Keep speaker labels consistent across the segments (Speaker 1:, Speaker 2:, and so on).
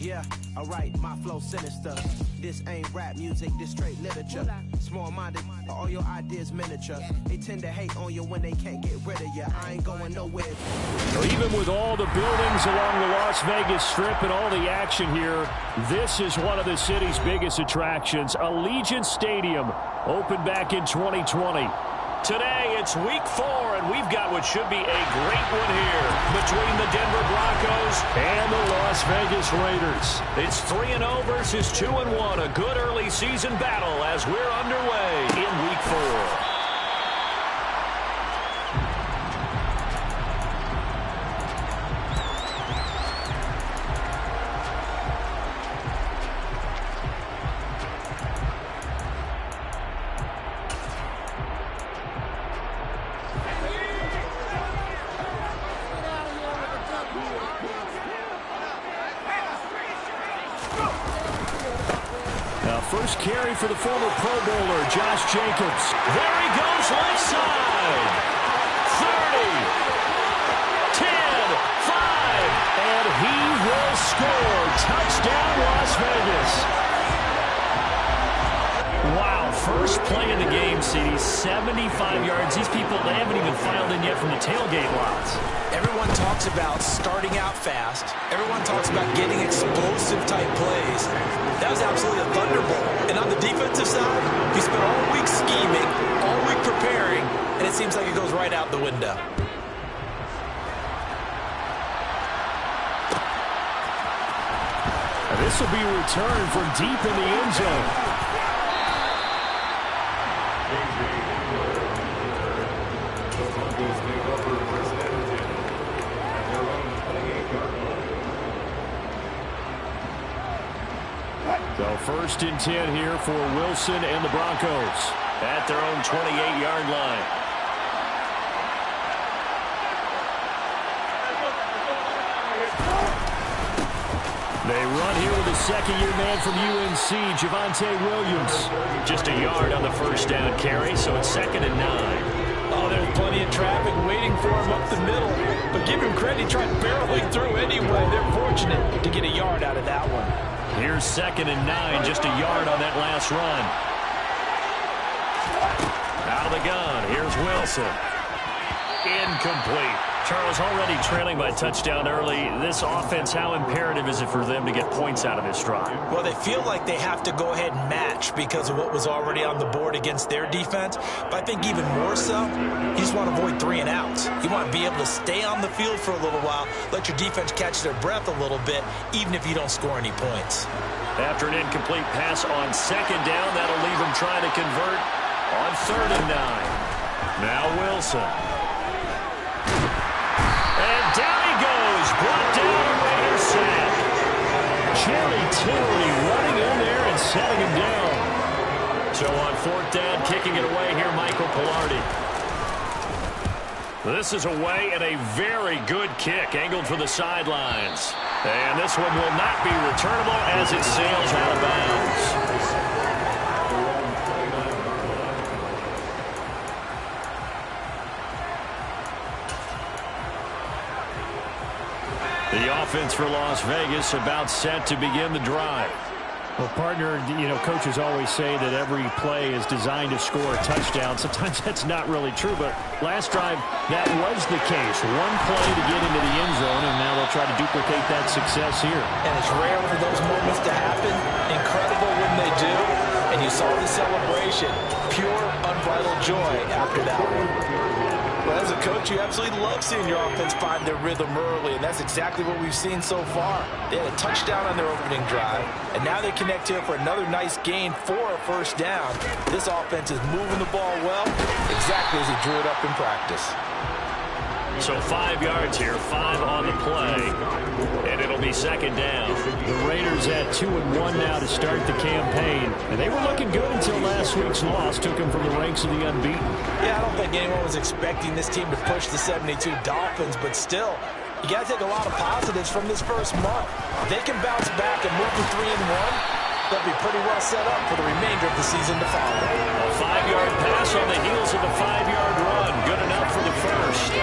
Speaker 1: Yeah, alright, my flow sinister. This ain't rap music, this straight literature. Small-minded, all your ideas miniature. They tend to hate on you when they can't get rid of you. I ain't going nowhere.
Speaker 2: Even with all the buildings along the Las Vegas Strip and all the action here, this is one of the city's biggest attractions. Allegiant Stadium opened back in 2020.
Speaker 3: Today, it's week 4, and we've got what should be a great one here between the Denver Broncos
Speaker 2: and the Las Vegas Raiders.
Speaker 3: It's 3-0 versus 2-1, a good early season battle as we're underway in week 4.
Speaker 2: First carry for the former Pro Bowler, Josh Jacobs.
Speaker 3: There he goes, left side. 30, 10, 5.
Speaker 2: And he will score. Touchdown, Las Vegas.
Speaker 3: Wow, first play in the game, CD, 75 yards. These people, they haven't even filed in yet from the tailgate lots.
Speaker 4: Everyone talks about starting out fast. Everyone talks about getting explosive-type plays. That was absolutely a thunderbolt. And on the defensive side, you spent all week scheming, all week preparing, and it seems like it goes right out the window.
Speaker 2: This will be returned from deep in the end zone. So first and 10 here for Wilson and the Broncos
Speaker 3: at their own 28-yard line.
Speaker 2: They run here with a second-year man from UNC, Javonte Williams.
Speaker 3: Just a yard on the first down carry, so it's 2nd and 9.
Speaker 4: Oh, there's plenty of traffic waiting for him up the middle. But give him credit, he tried barreling through anyway. They're fortunate to get a yard out of that one.
Speaker 3: Here's 2nd and 9, just a yard on that last run. Out of the gun, here's Wilson. Incomplete. Charles, already trailing by touchdown early. This offense, how imperative is it for them to get points out of this drive?
Speaker 4: Well, they feel like they have to go ahead and match because of what was already on the board against their defense. But I think even more so, you just want to avoid 3 and outs. You want to be able to stay on the field for a little while, let your defense catch their breath a little bit, even if you don't score any points.
Speaker 3: After an incomplete pass on 2nd down, that'll leave them trying to convert on 3rd and 9. Now Wilson. And down he goes. Brought down a Raider sack.
Speaker 2: Jerry Tillery running in there and setting him down.
Speaker 3: So on 4th down, kicking it away here, Michael Pilardi. This is away and a very good kick, angled for the sidelines. And this one will not be returnable as it sails out of bounds. The offense for Las Vegas about set to begin the drive.
Speaker 2: Well, partner, coaches always say that every play is designed to score a touchdown. Sometimes that's not really true, but last drive, that was the case. One play to get into the end zone, and now they'll try to duplicate that success here.
Speaker 4: And it's rare for those moments to happen. Incredible when they do. And you saw the celebration. Pure, unbridled joy after that one. Well, as a coach, you absolutely love seeing your offense find their rhythm early, and that's exactly what we've seen so far. They had a touchdown on their opening drive, and now they connect here for another nice gain for a first down. This offense is moving the ball well, exactly as he drew it up in practice.
Speaker 3: So 5 yards here, 5 on the play, and it'll be 2nd down.
Speaker 2: The Raiders at 2-1 now to start the campaign, and they were looking good until last week's loss took them from the ranks of the unbeaten.
Speaker 4: Yeah, I don't think anyone was expecting this team to push the 72 Dolphins, but still, you got to take a lot of positives from this first month. If they can bounce back and move to 3-1, they'll be pretty well set up for the remainder of the season to follow.
Speaker 3: A 5-yard pass on the heels of a 5-yard run. Good enough for the first.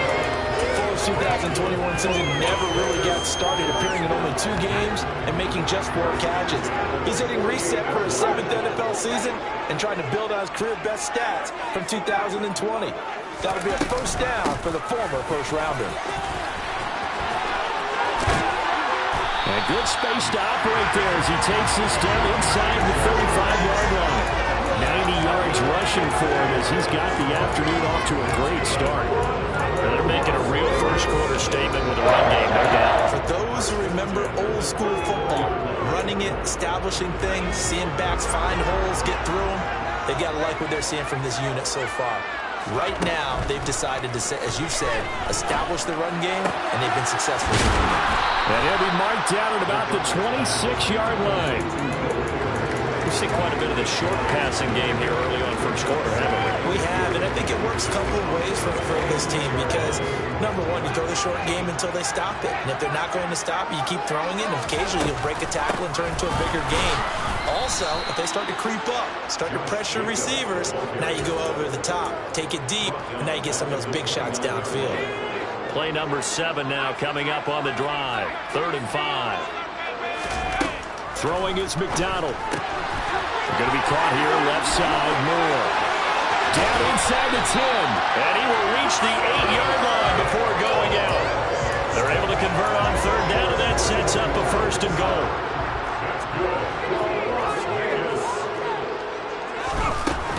Speaker 4: 2021 season never really got started, appearing in only 2 games and making just 4 catches. He's hitting reset for his 7th NFL season and trying to build on his career best stats from 2020. That'll be a first down for the former first-rounder.
Speaker 2: And good space to operate there as he takes this down inside the 35-yard line. 90 yards rushing for him as he's got the afternoon off to a great start.
Speaker 3: They're making a real first-quarter statement with a run game, no doubt.
Speaker 4: For those who remember old-school football, running it, establishing things, seeing backs find holes, get through them, they've got to like what they're seeing from this unit so far. Right now, they've decided to, as you said, establish the run game, and they've been successful doing it.
Speaker 2: And he'll be marked down at about the 26-yard line.
Speaker 3: We've seen quite a bit of the short passing game here early on first quarter, haven't we?
Speaker 4: We have, and I think it works a couple of ways for this team because, number one, you throw the short game until they stop it. And if they're not going to stop it, you keep throwing it, and occasionally you'll break a tackle and turn into a bigger game. Also, if they start to creep up, start to pressure receivers, now you go over the top, take it deep, and now you get some of those big shots downfield.
Speaker 3: Play number 7 now coming up on the drive. 3rd and 5.
Speaker 2: Throwing is McDonald. Going to be caught here left side. Moore. Down inside the 10.
Speaker 3: And he will reach the 8-yard line before going out. They're able to convert on 3rd down, and that sets up a 1st and goal.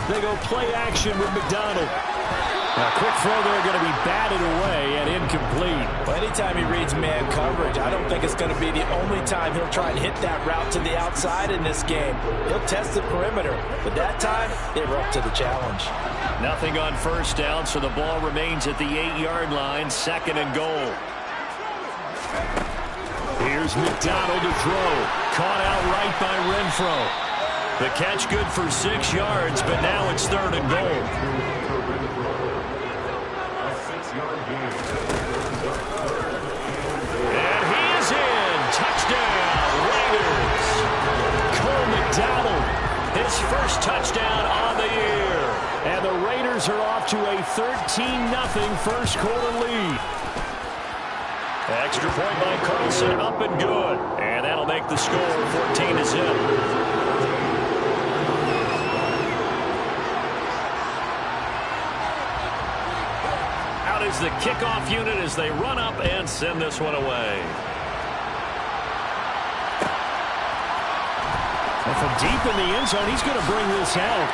Speaker 2: They go play action with McDonald. A quick throw there going to be batted away and incomplete.
Speaker 4: Well, anytime he reads man coverage, I don't think it's going to be the only time he'll try and hit that route to the outside in this game. He'll test the perimeter, but that time they were up to the challenge.
Speaker 3: Nothing on 1st down, so the ball remains at the 8-yard line, 2nd and goal.
Speaker 2: Here's McDonald to throw. Caught out right by Renfro.
Speaker 3: The catch good for 6 yards, but now it's 3rd and goal.
Speaker 2: And he is in. Touchdown, Raiders. Cole McDonald,
Speaker 3: His first touchdown on the year.
Speaker 2: And the Raiders are off to a 13-0 first quarter lead.
Speaker 3: Extra point by Carlson, up and good. And that'll make the score 14-0. Is the kickoff unit as they run up and send this one away.
Speaker 2: And from deep in the end zone, he's going to bring this out.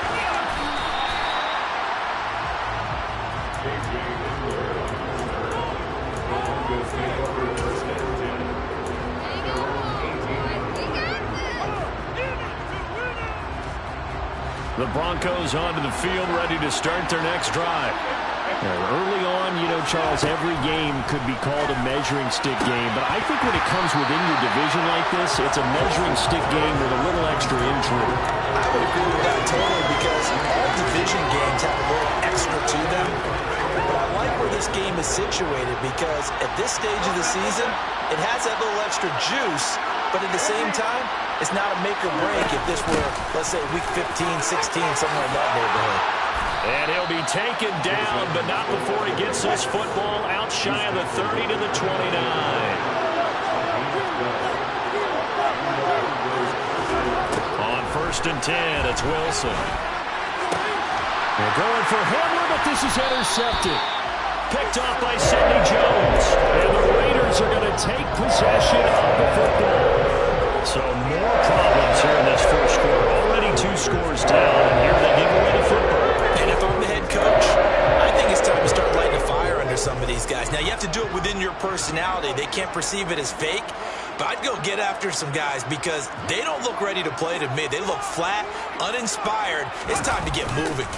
Speaker 3: The Broncos onto the field, ready to start their next drive.
Speaker 2: Early on, you know, Charles, every game could be called a measuring stick game. But I think when it comes within your division like this, it's a measuring stick game with a little extra intrigue.
Speaker 4: I would agree with that totally because all division games have a little extra to them. But I like where this game is situated because at this stage of the season, it has that little extra juice. But at the same time, it's not a make or break if this were, let's say, week 15, 16, somewhere in that neighborhood.
Speaker 3: And he'll be taken down, but not before he gets this football out shy of the 30 to the 29. On 1st and 10, it's Wilson.
Speaker 2: They're going for Hamler, but this is intercepted.
Speaker 3: Picked off by Sidney Jones.
Speaker 2: And the Raiders are going to take possession of the football.
Speaker 3: So more problems here in this first quarter. Already 2 scores down, and here they give away the football.
Speaker 4: And if I'm the head coach, I think it's time to start lighting a fire under some of these guys. Now, you have to do it within your personality. They can't perceive it as fake. But I'd go get after some guys because they don't look ready to play to me. They look flat, uninspired. It's time to get moving.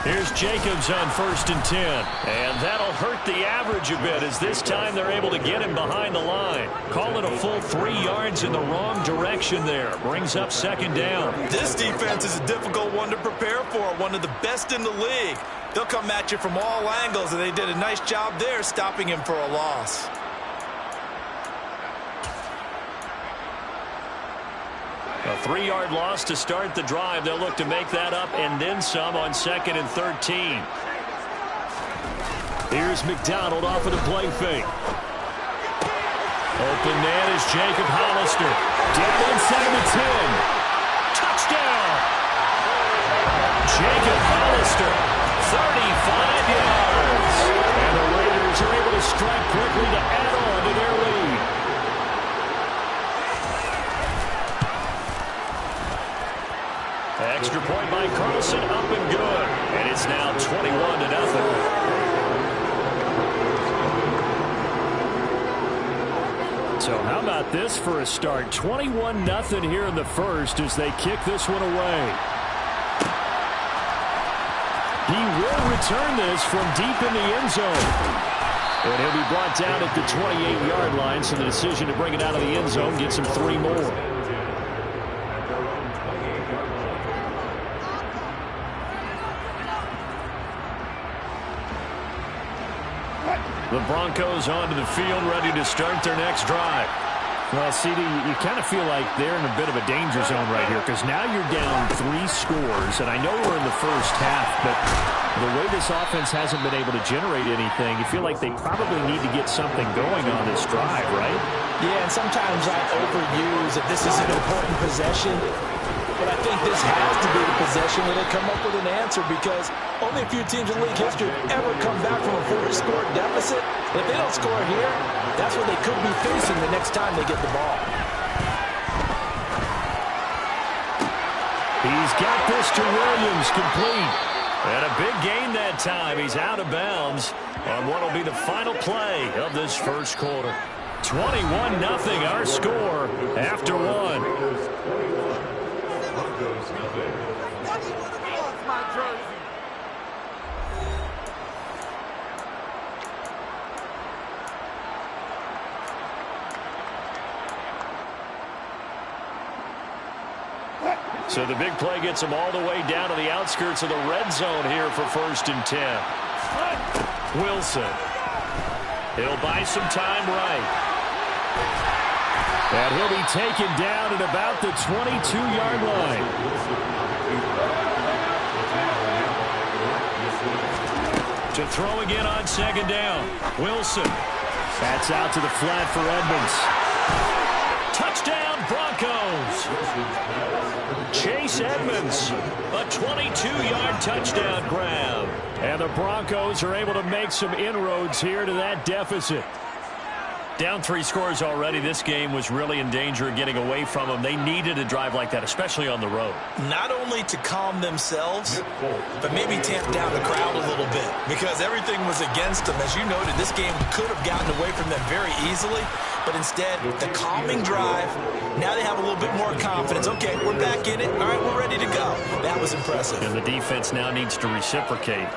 Speaker 3: Here's Jacobs on 1st and 10. And that'll hurt the average a bit as this time they're able to get him behind the line. Call it a full 3 yards in the wrong direction there. Brings up 2nd down.
Speaker 4: This defense is a difficult one to prepare for. One of the best in the league. They'll come at you from all angles, and they did a nice job there stopping him for a loss.
Speaker 3: A 3-yard loss to start the drive. They'll look to make that up and then some on 2nd and 13.
Speaker 2: Here's McDonald off of the play fake.
Speaker 3: Open man is Jacob Hollister. Down inside the 10. Touchdown! Jacob Hollister, 35 yards. And the Raiders are able to strike quickly to add on to their lead. Extra point by Carlson, up and good. And it's now 21-0. So how about this for a start? 21-0 here in the first as they kick this one away. He will return this from deep in the end zone. And he'll be brought down at the 28-yard line, so the decision to bring it out of the end zone gets him 3 more. The Broncos onto the field, ready to start their next drive. Well, CD, you kind of feel like they're in a bit of a danger zone right here because now you're down 3 scores, and I know we're in the first half, but the way this offense hasn't been able to generate anything, you feel like they probably need to get something going on this drive, right?
Speaker 4: Yeah, and sometimes I overuse that this is an important possession, but I think this has to be the possession where they come up with an answer because only a few teams in league history have ever come back from a 40-score deficit. And if they don't score here, that's what they could be facing the next time they get the ball.
Speaker 3: He's got this to Williams, complete. And a big gain that time. He's out of bounds on what will be the final play of this first quarter. 21-0 our score after 1. So the big play gets him all the way down to the outskirts of the red zone here for 1st and 10. Wilson. He'll buy some time right. And he'll be taken down at about the 22-yard line. To throw again on 2nd down. Wilson. That's out to the flat for Edmonds. Touchdown, Broncos. Chase Edmonds, a 22-yard touchdown grab. And the Broncos are able to make some inroads here to that deficit. Down 3 scores already. This game was really in danger of getting away from them. They needed a drive like that, especially on the road.
Speaker 4: Not only to calm themselves, but maybe tamp down the crowd a little bit because everything was against them. As you noted, this game could have gotten away from them very easily, but instead, the calming drive, now they have a little bit more confidence. Okay, we're back in it. All right, we're ready to go. That was impressive.
Speaker 3: And the defense now needs to reciprocate.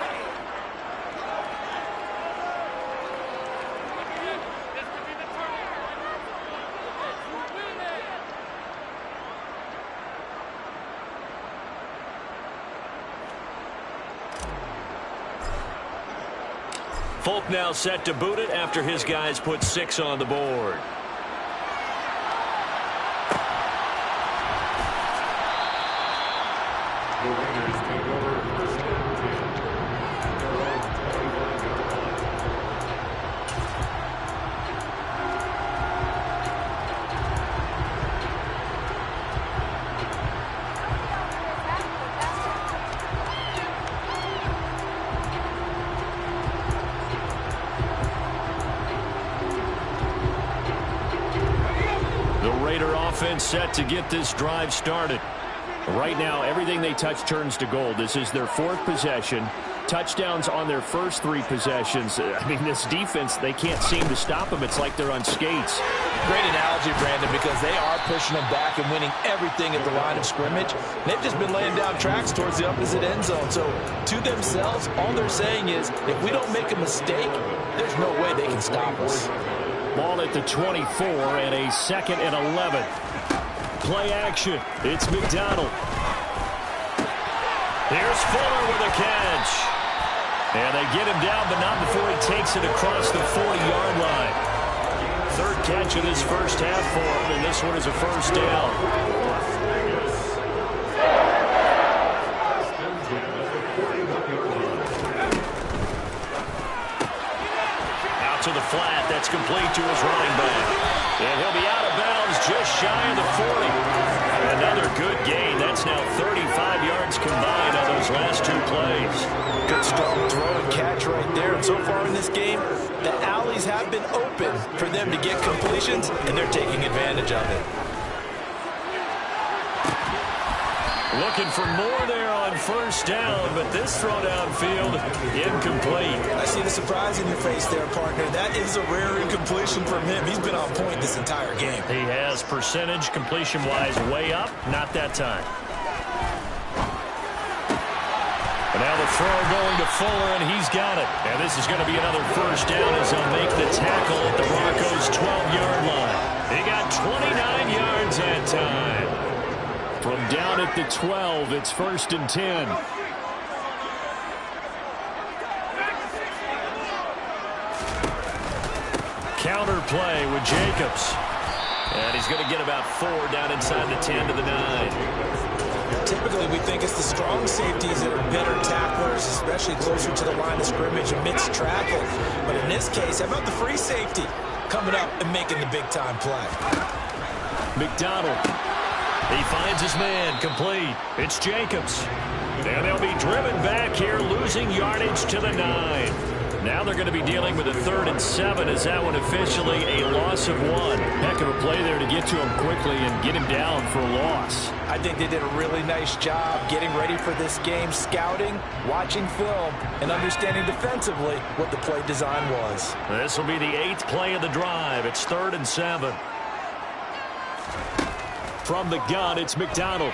Speaker 3: Folk now set to boot it after his guys put 6 on the board. Set to get this drive started. Right now, everything they touch turns to gold. This is their 4th possession. Touchdowns on their first 3 possessions. I mean, this defense, they can't seem to stop them. It's like they're on skates.
Speaker 4: Great analogy, Brandon, because they are pushing them back and winning everything at the line of scrimmage. They've just been laying down tracks towards the opposite end zone. So, to themselves, all they're saying is, if we don't make a mistake, there's no way they can stop us.
Speaker 3: Ball at the 24 and a 2nd and 11. Play action. It's McDonald. Here's Fuller with a catch. And they get him down, but not before he takes it across the 40-yard line. 3rd catch of this first half for him, and this one is a 1st down. Out to the flat. That's complete to his running back. And he'll be out of bounds just shy of the 40. Another good gain. That's now 35 yards combined on those last two plays.
Speaker 4: Good strong throw and catch right there. And so far in this game, the alleys have been open for them to get completions, and they're taking advantage of it.
Speaker 3: Looking for more there on first down, but this throw downfield incomplete.
Speaker 4: I see the surprise in your face there, partner. That is a rare incompletion from him. He's been on point this entire game.
Speaker 3: He has percentage completion-wise way up, not that time. And now the throw going to Fuller, and he's got it. And this is going to be another first down as they'll make the tackle at the Broncos' 12-yard line. He got 29 yards that time.
Speaker 2: From down at the 12, it's 1st and 10.
Speaker 3: Counter play with Jacobs. And he's going to get about 4 down inside the 10 to the 9.
Speaker 4: Typically, we think it's the strong safeties that are better tacklers, especially closer to the line of scrimmage amidst traffic. But in this case, how about the free safety coming up and making the big-time play?
Speaker 2: McDonald.
Speaker 3: He finds his man, complete. It's Jacobs. And they'll be driven back here, losing yardage to the 9. Now they're going to be dealing with a 3rd and 7. Is that one officially a loss of 1?
Speaker 2: Heck of a play there to get to him quickly and get him down for a loss.
Speaker 4: I think they did a really nice job getting ready for this game, scouting, watching film, and understanding defensively what the play design was.
Speaker 3: This will be the 8th play of the drive. It's 3rd and 7.
Speaker 2: From the gun, it's McDonald.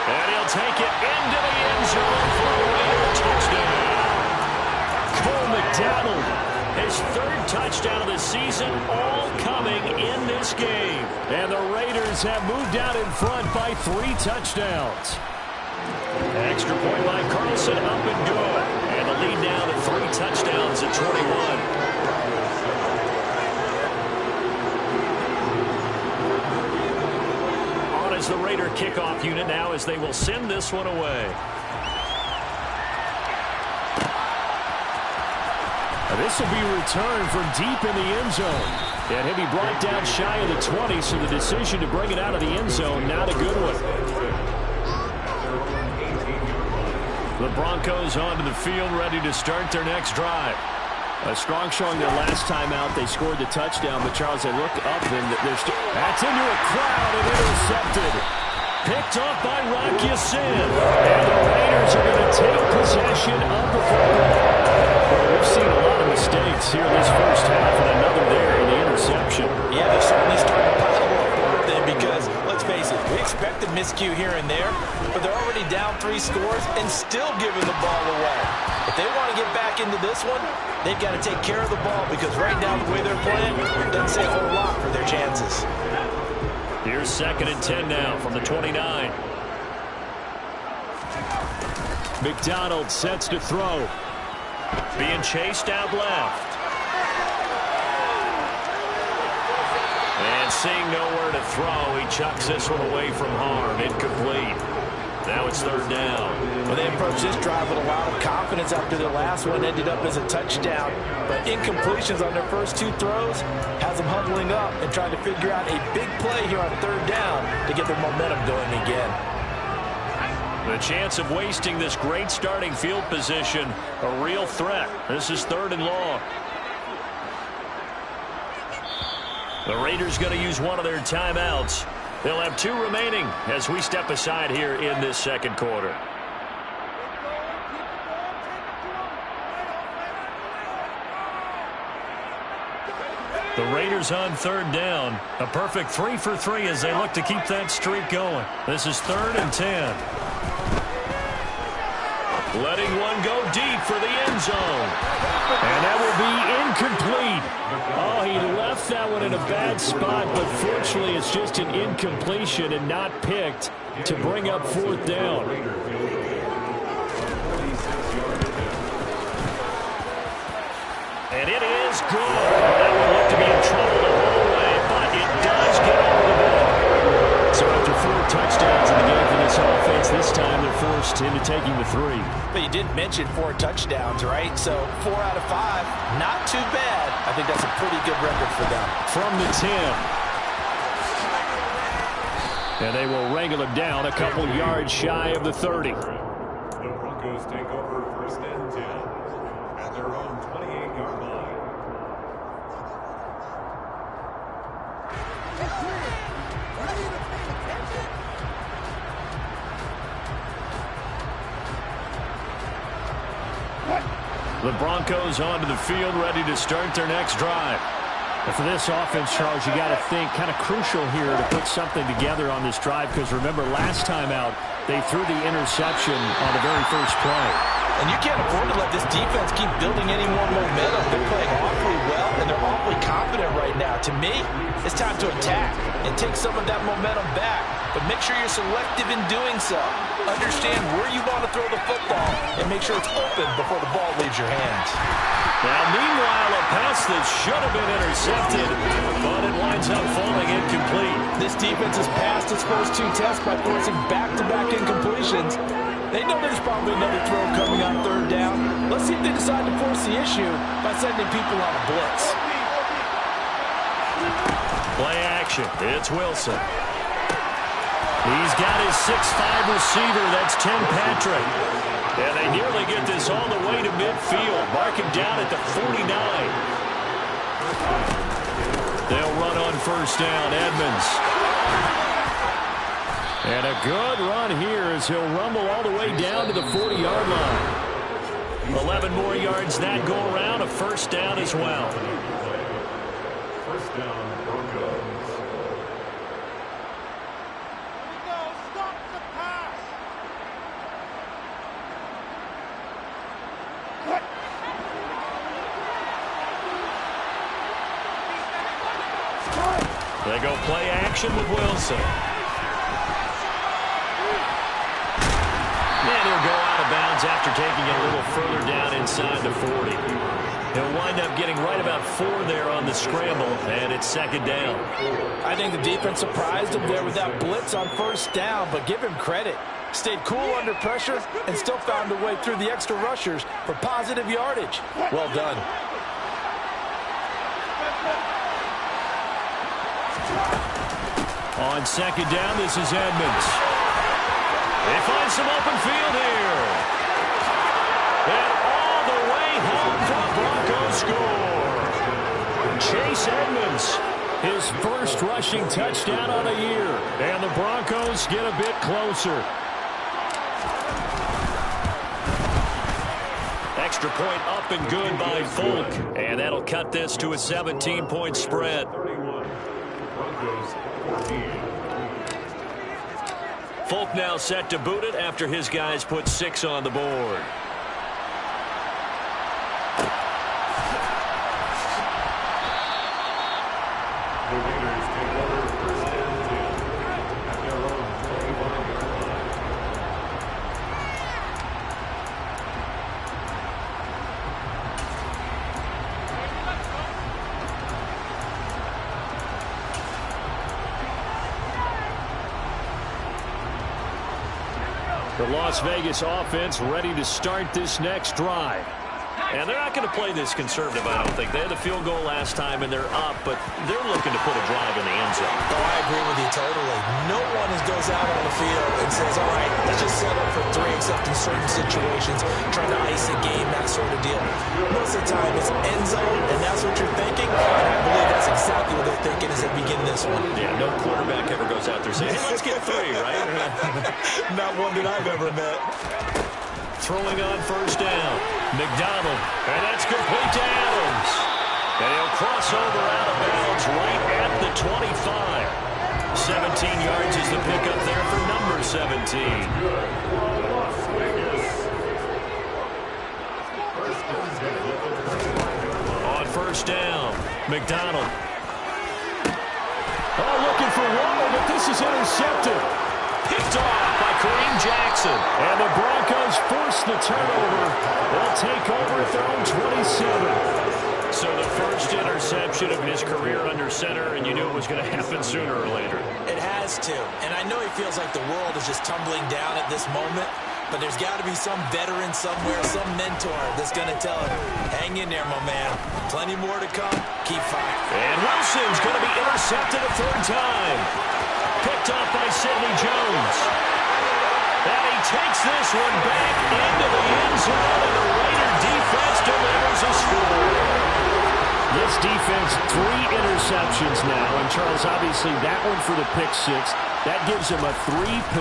Speaker 3: And he'll take it into the end zone for a Raider touchdown.
Speaker 2: Cole McDonald,
Speaker 3: his 3rd touchdown of the season, all coming in this game.
Speaker 2: And the Raiders have moved out in front by 3 touchdowns.
Speaker 3: Extra point by Carlson, up and good. And the lead now to 3 touchdowns at 21. As the Raider kickoff unit now as they will send this one away.
Speaker 2: This will be returned from deep in the end zone. And he'll be brought down shy of the 20, so the decision to bring it out of the end zone, not a good one.
Speaker 3: The Broncos onto the field, ready to start their next drive.
Speaker 2: A strong showing their last time out. They scored the touchdown, but Charles, they look up and that's into a crowd and intercepted.
Speaker 3: Picked off by Rock Ya-Sin. And the Raiders are going to take possession of the football.
Speaker 2: Well, we've seen a lot of mistakes here in this first half, and another there in the interception.
Speaker 4: Yeah, they're certainly starting to pile up for them because, let's face it, we expected miscue here and there, but they're already down 3 scores and still giving the ball away. If they want to get back into this one, they've got to take care of the ball because right now the way they're playing doesn't say a whole lot for their chances.
Speaker 3: Here's 2nd and 10 now from the 29.
Speaker 2: McDonald sets to throw.
Speaker 3: Being chased out left. And seeing nowhere to throw, he chucks this one away from harm. Incomplete. Now it's 3rd down.
Speaker 4: Well, they approached this drive with a lot of confidence after their last one ended up as a touchdown. But incompletions on their first 2 throws has them huddling up and trying to figure out a big play here on 3rd down to get their momentum going again.
Speaker 3: The chance of wasting this great starting field position, a real threat. This is 3rd and long. The Raiders going to use one of their timeouts. They'll have 2 remaining as we step aside here in this 2nd quarter. The Raiders on 3rd down. A perfect 3 for 3 as they look to keep that streak going. This is 3rd and 10. Letting one go deep for the end zone.
Speaker 2: And that will be incomplete. Oh, he left that one in a bad spot, but fortunately it's just an incompletion and not picked to bring up 4th down.
Speaker 3: And it is good. That will look to be in trouble the whole way, but it does get over the ball.
Speaker 2: So after 4 touchdowns in the game for this offense, this time they're forced yards into taking the 3.
Speaker 4: But you did mention 4 touchdowns, right? So 4 out of 5, not too bad. I think that's a pretty good record for them.
Speaker 2: From the 10. And they will wrangle him down a couple yards shy of the 30.
Speaker 5: The Broncos take over 1st and 10 at their own 28-yard line.
Speaker 3: The Broncos onto the field, ready to start their next drive.
Speaker 2: And for this offense, Charles, you got to think kind of crucial here to put something together on this drive, because remember last time out they threw the interception on the very first play.
Speaker 4: And you can't afford to let this defense keep building any more momentum. They're playing awfully well, and they're awfully confident right now. To me, it's time to attack and take some of that momentum back. But make sure you're selective in doing so. Understand where you want to throw the football and make sure it's open before the ball leaves your hands.
Speaker 3: Now, meanwhile, a pass that should have been intercepted, but it winds up falling incomplete.
Speaker 4: This defense has passed its first 2 tests by forcing back-to-back incompletions. They know there's probably another throw coming on 3rd down. Let's see if they decide to force the issue by sending people on a blitz.
Speaker 3: Play action. It's Wilson. He's got his 6'5" receiver. That's Tim Patrick. And they nearly get this all the way to midfield. Mark him down at the 49. They'll run on 1st down. Edmonds. And a good run here as he'll rumble all the way down to the 40-yard line. 11 more yards that go around. A 1st down as well.
Speaker 5: 1st down, Broncos.
Speaker 3: They go play action with Wilson. And he'll go out of bounds after taking it a little further down inside the 40. He'll wind up getting right about 4 there on the scramble, and it's 2nd down.
Speaker 4: I think the defense surprised him there with that blitz on 1st down, but give him credit. Stayed cool under pressure and still found a way through the extra rushers for positive yardage. Well done.
Speaker 3: On 2nd down, this is Edmonds. They find some open field here. And all the way home for Broncos score. Chase Edmonds, his first rushing touchdown on the year. And the Broncos get a bit closer. Extra point up and good by Folk. And that'll cut this to a 17-point spread.
Speaker 5: 31. Broncos 14.
Speaker 3: Folk now set to boot it after his guys put 6 on the board.
Speaker 5: The Raiders take over 1st and 10 at their own 21-yard line.
Speaker 2: The Las Vegas offense ready to start this next drive.
Speaker 3: And they're not going to play this conservative, I don't think. They had the field goal last time, and they're up, but they're looking to put a drive in the end zone.
Speaker 4: Oh, I agree with you totally. No one goes out on the field and says, all right, let's just settle for 3, except in certain situations, trying to ice a game, that sort of deal. Most of the time, it's end zone, and that's what you're thinking, and I believe that's exactly what they're thinking as they begin this one.
Speaker 3: Yeah, no quarterback ever goes out there saying, hey, let's get 3, right?
Speaker 4: Not one that I've ever met.
Speaker 3: Throwing on 1st down. McDonald. And that's complete to Adams. And he'll cross over out of bounds right at the 25. 17 yards is the pickup there for number 17. On 1st down, McDonald.
Speaker 2: Oh, looking for water, but this is intercepted.
Speaker 3: Picked off by Kareem Jackson.
Speaker 2: And the Broncos force the turnover. They'll take over at their own 27.
Speaker 3: So the first interception of his career under center, and you knew it was going to happen sooner or later.
Speaker 4: It has to. And I know he feels like the world is just tumbling down at this moment. but there's got to be some veteran somewhere, some mentor that's going to tell him, hang in there, my man. Plenty more to come. Keep fighting.
Speaker 3: And Wilson's going to be intercepted a third time. Picked off by Sidney Jones. And he takes this one back into the end zone, and the Raider defense delivers a score.
Speaker 2: This defense, 3 interceptions now. And, Charles, obviously that one for the pick six. That gives him a 3-position